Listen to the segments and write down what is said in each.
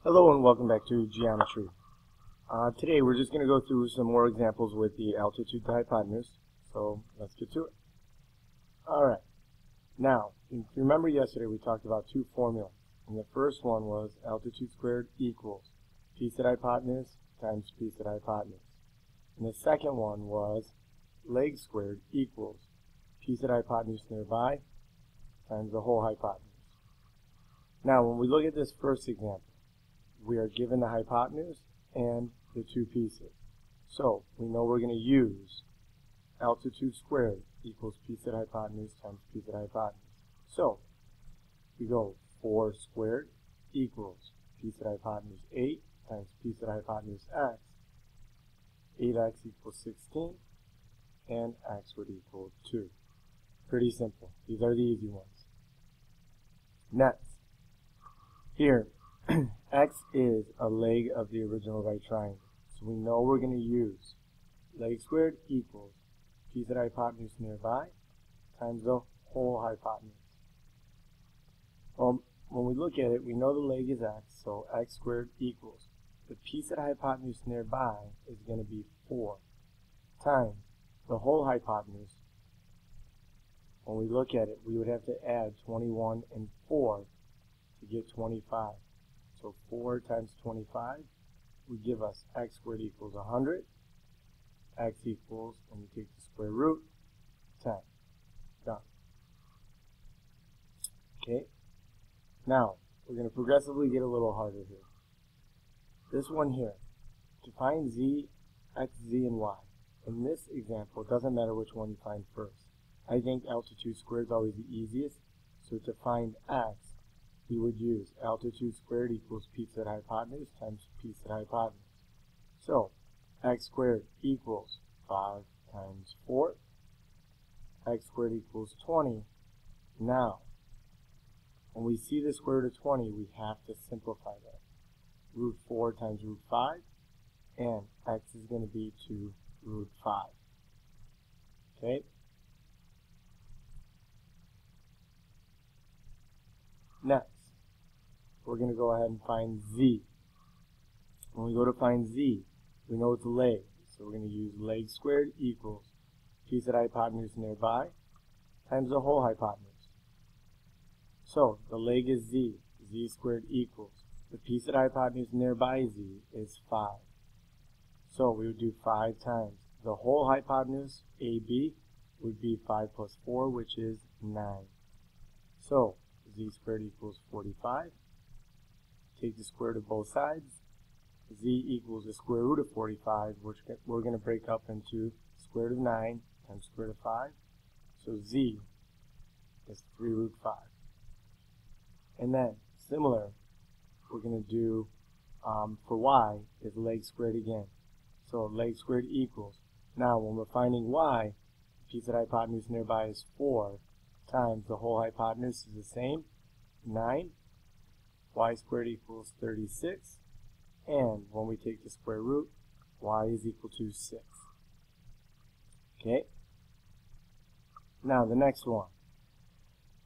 Hello and welcome back to Geometry. Today we're just going to go through some more examples with the altitude to hypotenuse. So let's get to it. Alright, now if you remember yesterday we talked about two formulas. And the first one was altitude squared equals piece at hypotenuse times piece at hypotenuse. And the second one was leg squared equals piece at hypotenuse nearby times the whole hypotenuse. Now when we look at this first example, we are given the hypotenuse and the two pieces. So we know we're going to use altitude squared equals piece at hypotenuse times piece at hypotenuse. So we go 4 squared equals piece at hypotenuse 8 times piece at hypotenuse x. 8x equals 16 and x would equal 2. Pretty simple. These are the easy ones. Next, here x is a leg of the original right triangle. So we know we're going to use leg squared equals piece at hypotenuse nearby times the whole hypotenuse. Well, when we look at it, we know the leg is x, so x squared equals the piece at hypotenuse nearby is going to be 4 times the whole hypotenuse. When we look at it, we would have to add 21 and 4 to get 25. So 4 times 25 would give us x squared equals 100. X equals, when we take the square root, 10. Done. Okay. Now, we're going to progressively get a little harder here. This one here, to find z, x, z, and y. In this example, it doesn't matter which one you find first. I think altitude squared is always the easiest. So to find x, we would use altitude squared equals piece at hypotenuse times piece at hypotenuse. So x squared equals 5 times 4. X squared equals 20. Now, when we see the square root of 20, we have to simplify that. Root 4 times root 5, and x is going to be 2 root 5. Okay? Next, we're going to go ahead and find z. When we go to find z, we know it's a leg. So we're going to use leg squared equals piece at hypotenuse nearby times the whole hypotenuse. So the leg is z. Z squared equals the piece at hypotenuse nearby z is 5. So we would do 5 times the whole hypotenuse, AB, would be 5 plus 4, which is 9. So z squared equals 45. Take the square root of both sides. Z equals the square root of 45, which we're going to break up into square root of 9 times square root of 5. So z is 3 root 5. And then, similar, we're going to do for y is leg squared again. So leg squared equals, now when we're finding y, the piece at hypotenuse nearby is 4 times the whole hypotenuse is the same, 9. Y squared equals 36. And when we take the square root, y is equal to 6. Okay? Now the next one.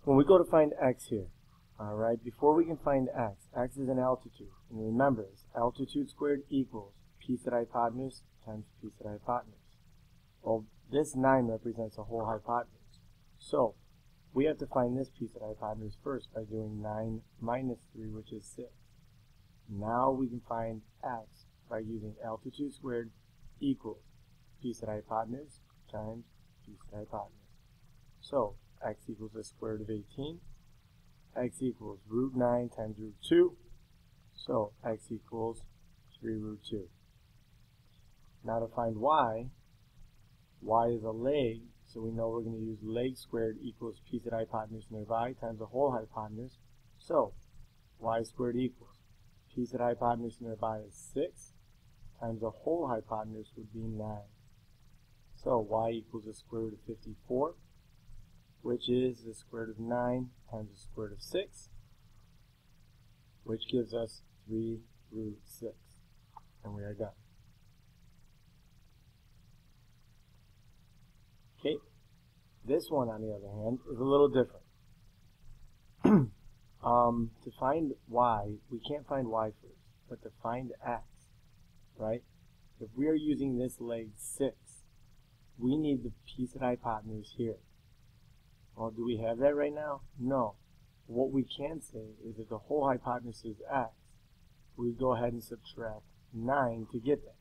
When we go to find x here, alright, before we can find x is an altitude. And remember, it's altitude squared equals piece at hypotenuse times piece at hypotenuse. Well, this 9 represents a whole hypotenuse. So, we have to find this piece at hypotenuse first by doing 9 minus 3, which is 6. Now we can find x by using altitude squared equals piece at hypotenuse times piece at hypotenuse. So x equals the square root of 18. X equals root 9 times root 2. So x equals 3 root 2. Now to find y is a leg, so we know we're going to use leg squared equals piece at hypotenuse nearby times the whole hypotenuse. So y squared equals piece at hypotenuse nearby is 6 times the whole hypotenuse would be 9. So y equals the square root of 54, which is the square root of 9 times the square root of 6, which gives us 3 root 6. And we are done. Okay, this one on the other hand is a little different. To find y, we can't find y first. but to find x, right? If we are using this leg 6, we need the piece of the hypotenuse here. Well, do we have that right now? No. What we can say is that the whole hypotenuse is x. We go ahead and subtract 9 to get that.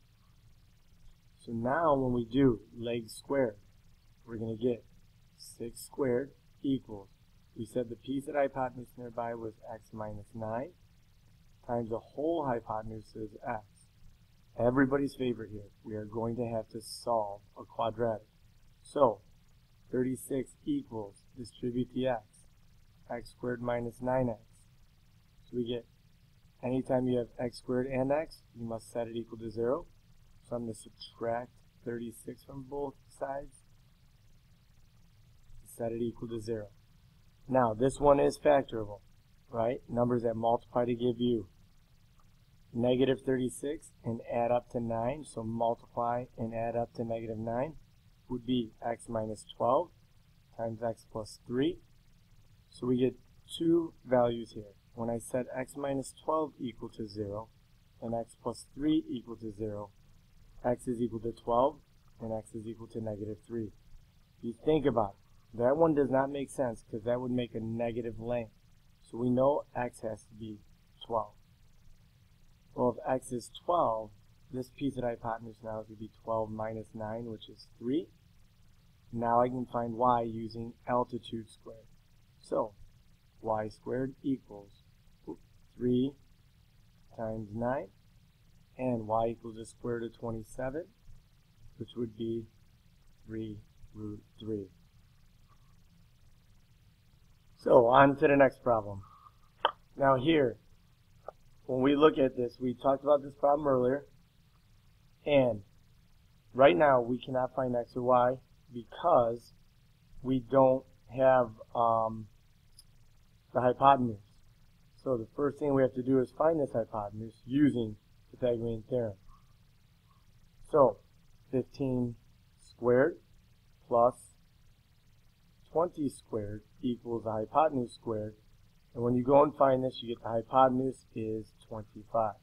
So now when we do leg squared, we're going to get 6 squared equals, we said the piece of the hypotenuse nearby was x minus 9, times the whole hypotenuse is x. Everybody's favorite here, we are going to have to solve a quadratic. So 36 equals, distribute the x squared minus 9x. So we get, anytime you have x squared and x, you must set it equal to 0. So I'm going to subtract 36 from both sides, set it equal to 0. Now this one is factorable, right? Numbers that multiply to give you negative 36 and add up to 9, so multiply and add up to negative 9 would be x minus 12 times x plus 3. So we get two values here. When I set x minus 12 equal to 0 and x plus 3 equal to 0, x is equal to 12 and x is equal to negative 3. If you think about it, that one does not make sense because that would make a negative length. So we know x has to be 12. Well, if x is 12, this piece of the hypotenuse now is going to be 12 minus 9, which is 3. Now I can find y using altitude squared. So y squared equals 3 times 9, and y equals the square root of 27, which would be 3 root 3. So on to the next problem. Now here, when we look at this, we talked about this problem earlier, and right now we cannot find x or y because we don't have the hypotenuse. So the first thing we have to do is find this hypotenuse using Pythagorean theorem. So 15 squared plus 20 squared equals the hypotenuse squared. And when you go and find this, you get the hypotenuse is 25.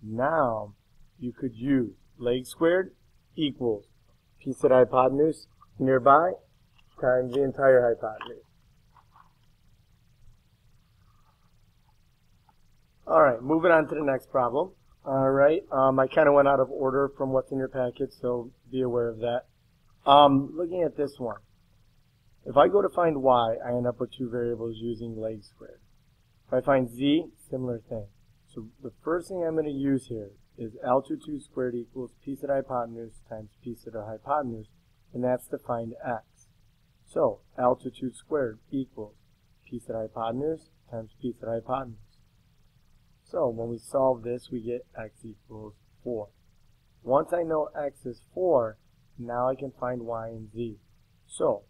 Now you could use leg squared equals piece of the hypotenuse nearby times the entire hypotenuse. Alright, moving on to the next problem. Alright, I kind of went out of order from what's in your packet, so be aware of that. Looking at this one, if I go to find y, I end up with two variables using leg squared. If I find z, similar thing. So the first thing I'm going to use here is altitude squared equals piece of the hypotenuse times piece of the hypotenuse, and that's to find x. So altitude squared equals piece of the hypotenuse times piece of the hypotenuse. So when we solve this, we get x equals 4. Once I know x is 4, now I can find y and z. So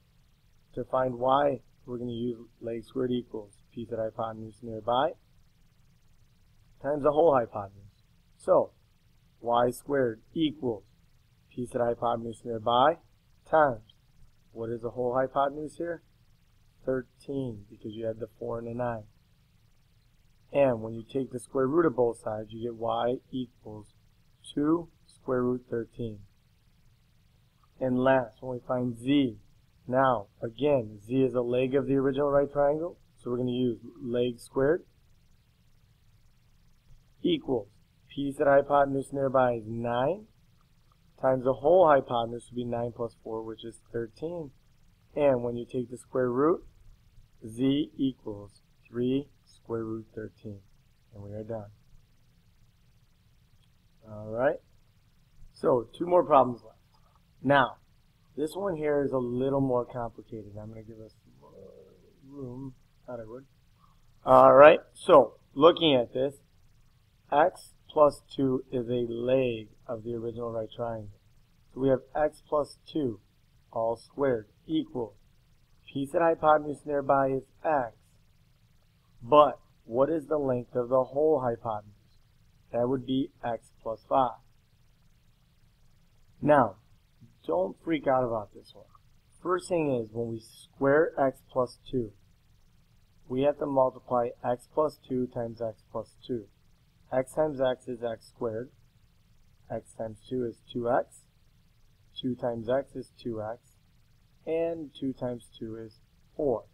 to find y, we're going to use leg squared equals piece of the hypotenuse nearby times the whole hypotenuse. So y squared equals piece of the hypotenuse nearby times, what is the whole hypotenuse here? 13, because you had the 4 and the 9. And when you take the square root of both sides, you get y equals 2 square root 13. And last, when we find z, now, again, z is a leg of the original right triangle, so we're going to use leg squared equals piece of the hypotenuse nearby is 9 times the whole hypotenuse would be 9 plus 4, which is 13. And when you take the square root, z equals 3 square root 13. And we are done. Alright, so two more problems left. Now, this one here is a little more complicated. I'm going to give us more room. Thought I would. Alright, so looking at this, x plus 2 is a leg of the original right triangle. So we have x plus 2 all squared equals piece of the hypotenuse nearby is x, but what is the length of the whole hypotenuse? That would be x plus 5. Now, don't freak out about this one. First thing is, when we square x plus 2, we have to multiply x plus 2 times x plus 2. x times x is x squared, x times 2 is 2x, 2 times x is 2x, and 2 times 2 is 4.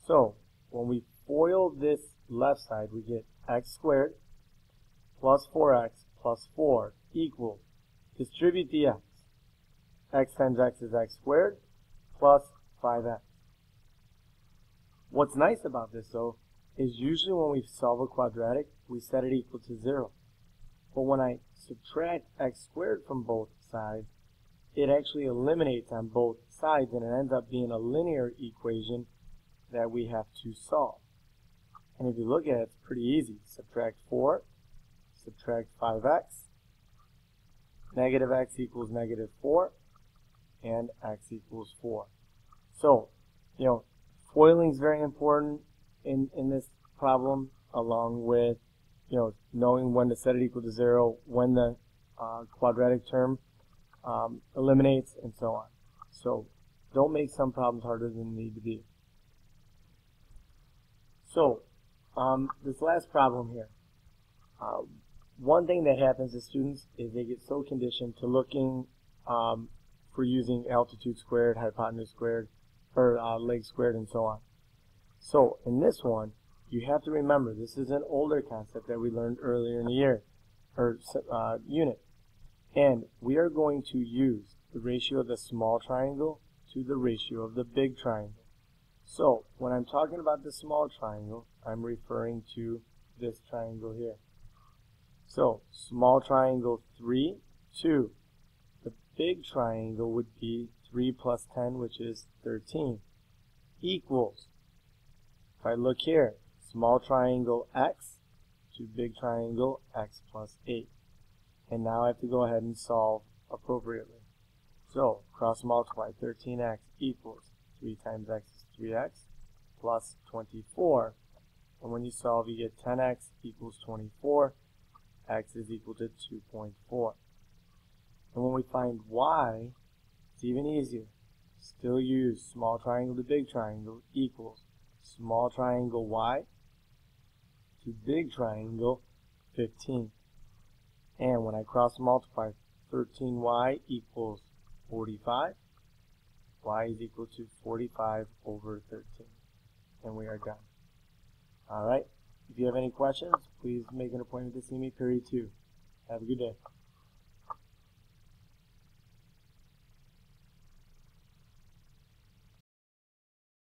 So when we FOIL this left side, we get x squared plus 4x plus 4 equals, distribute the x. X times x is x squared plus 5x. What's nice about this, though, is usually when we solve a quadratic, we set it equal to 0. But when I subtract x squared from both sides, it actually eliminates on both sides, and it ends up being a linear equation that we have to solve. And if you look at it, it's pretty easy. Subtract 4, subtract 5x, negative x equals negative 4, and x equals 4. So, FOILing is very important in this problem, along with, knowing when to set it equal to 0, when the quadratic term eliminates, and so on. So, don't make some problems harder than they need to be. So, this last problem here. One thing that happens to students is they get so conditioned to looking for using altitude squared, hypotenuse squared, or leg squared, and so on. So in this one, you have to remember this is an older concept that we learned earlier in the year, or unit. And we are going to use the ratio of the small triangle to the ratio of the big triangle. So when I'm talking about the small triangle, I'm referring to this triangle here. So small triangle 3, 2. The big triangle would be 3 plus 10, which is 13, equals, if I look here, small triangle x to big triangle x plus 8. And now I have to go ahead and solve appropriately. So cross multiply, 13x equals 3 times x is 3x plus 24. And when you solve, you get 10x equals 24. X is equal to 2.4. And when we find y, it's even easier. Still use small triangle to big triangle equals small triangle y to big triangle 15. And when I cross multiply, 13y equals 45. Y is equal to 45 over 13. And we are done. Alright, if you have any questions, please make an appointment to see me period 2. Have a good day.